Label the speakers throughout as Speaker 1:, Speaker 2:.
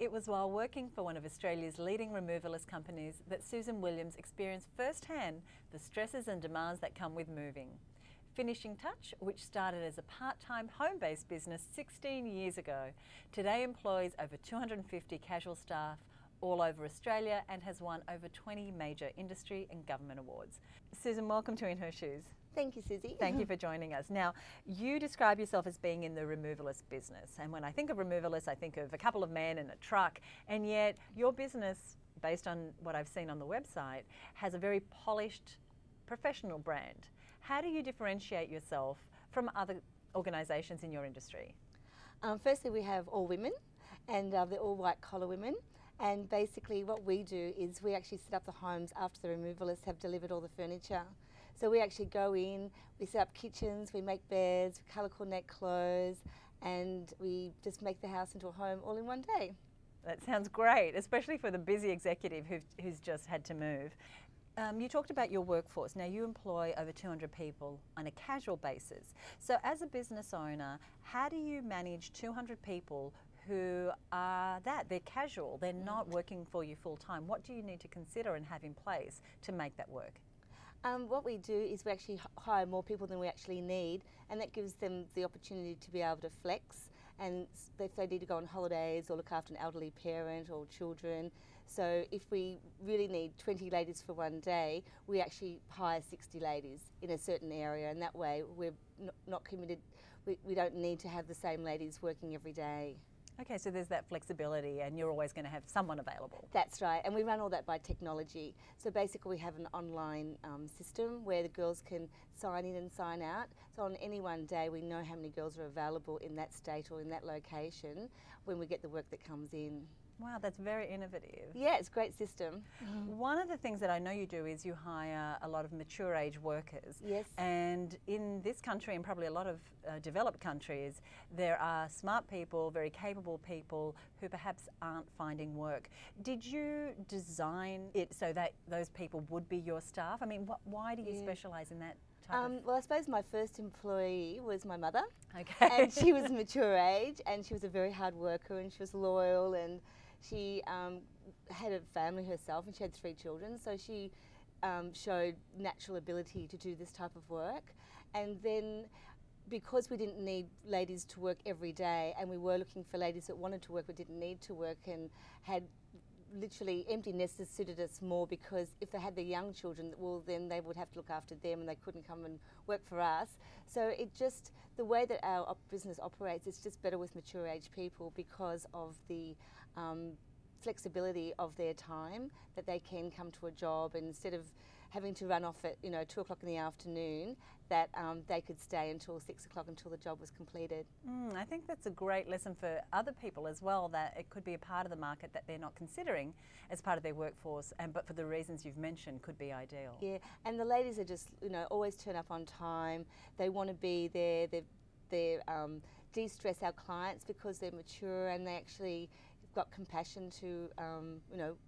Speaker 1: It was while working for one of Australia's leading removalist companies that Susan Williams experienced firsthand the stresses and demands that come with moving. Finishing Touch, which started as a part-time home-based business 16 years ago, today employs over 250 casual staff all over Australia and has won over 20 major industry and government awards. Susan, welcome to In Her Shoes.
Speaker 2: Thank you, Suzi.
Speaker 1: Thank you for joining us. Now, you describe yourself as being in the removalist business, and when I think of removalists, I think of a couple of men in a truck, and yet your business, based on what I've seen on the website, has a very polished, professional brand. How do you differentiate yourself from other organisations in your industry?
Speaker 2: Firstly, we have all women, and they're all white-collar women. And basically what we do is we actually set up the homes after the removalists have delivered all the furniture. So we actually go in, we set up kitchens, we make beds, we colour coordinate clothes, and we just make the house into a home all in one day.
Speaker 1: That sounds great, especially for the busy executive who's just had to move. You talked about your workforce. Now you employ over 200 people on a casual basis. So as a business owner, how do you manage 200 people who are they're casual, they're not working for you full time? What do you need to consider and have in place to make that work?
Speaker 2: What we do is we actually hire more people than we actually need, and that gives them the opportunity to be able to flex, and if they need to go on holidays or look after an elderly parent or children. So if we really need 20 ladies for one day, we actually hire 60 ladies in a certain area, and that way we're not committed, we don't need to have the same ladies working every day.
Speaker 1: Okay, so there's that flexibility and you're always going to have someone available.
Speaker 2: That's right, and we run all that by technology. So basically we have an online system where the girls can sign in and sign out. So on any one day we know how many girls are available in that state or in that location when we get the work that comes in.
Speaker 1: Wow, that's very innovative.
Speaker 2: Yeah, it's a great system.
Speaker 1: One of the things that I know you do is you hire a lot of mature age workers.
Speaker 2: Yes.
Speaker 1: And in this country and probably a lot of developed countries, there are smart people, very capable people who perhaps aren't finding work. Did you design it so that those people would be your staff? I mean, why do you specialise in that?
Speaker 2: Well, I suppose my first employee was my mother.
Speaker 1: Okay.
Speaker 2: And she was mature age, and she was a very hard worker, and she was loyal, and she had a family herself, and she had 3 children, so she showed natural ability to do this type of work. And then because we didn't need ladies to work every day, and we were looking for ladies that wanted to work but didn't need to work, and had literally empty nesters suited us more, because if they had the young children, well then they would have to look after them and they couldn't come and work for us. So it just, the way that our business operates, it's just better with mature age people because of the flexibility of their time, that they can come to a job, and instead of having to run off at 2 o'clock in the afternoon, that they could stay until 6 o'clock until the job was completed.
Speaker 1: I think that's a great lesson for other people as well, that it could be a part of the market that they're not considering as part of their workforce, but for the reasons you've mentioned could be ideal.
Speaker 2: Yeah, and the ladies are just always turn up on time. They want to be there. They de-stress our clients because they're mature and they actually got compassion to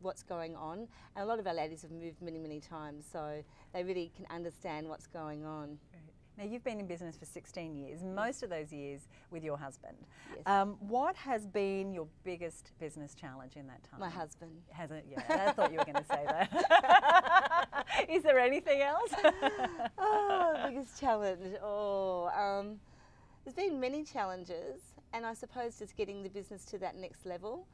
Speaker 2: what's going on, and a lot of our ladies have moved many times, so they really can understand what's going on.
Speaker 1: Great. Now you've been in business for 16 years, most of those years with your husband.
Speaker 2: Yes.
Speaker 1: What has been your biggest business challenge in that time?
Speaker 2: My husband.
Speaker 1: Has it? Yeah, I thought you were going to say that. Is there anything else?
Speaker 2: Biggest challenge. There's been many challenges, and I suppose just getting the business to that next level,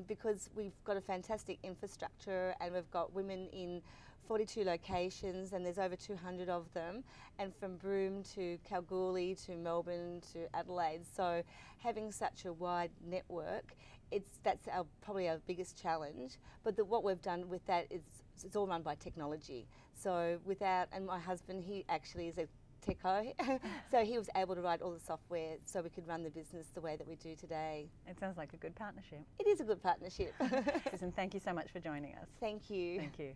Speaker 2: because we've got a fantastic infrastructure and we've got women in 42 locations, and there's over 200 of them, and from Broome to Kalgoorlie to Melbourne to Adelaide. So having such a wide network, that's probably our biggest challenge. But what we've done with that is it's all run by technology. So and my husband, he actually is a techo, so he was able to write all the software so we could run the business the way that we do today.
Speaker 1: It sounds like a good partnership.
Speaker 2: It is a good partnership.
Speaker 1: Susan, thank you so much for joining us.
Speaker 2: Thank you.
Speaker 1: Thank you.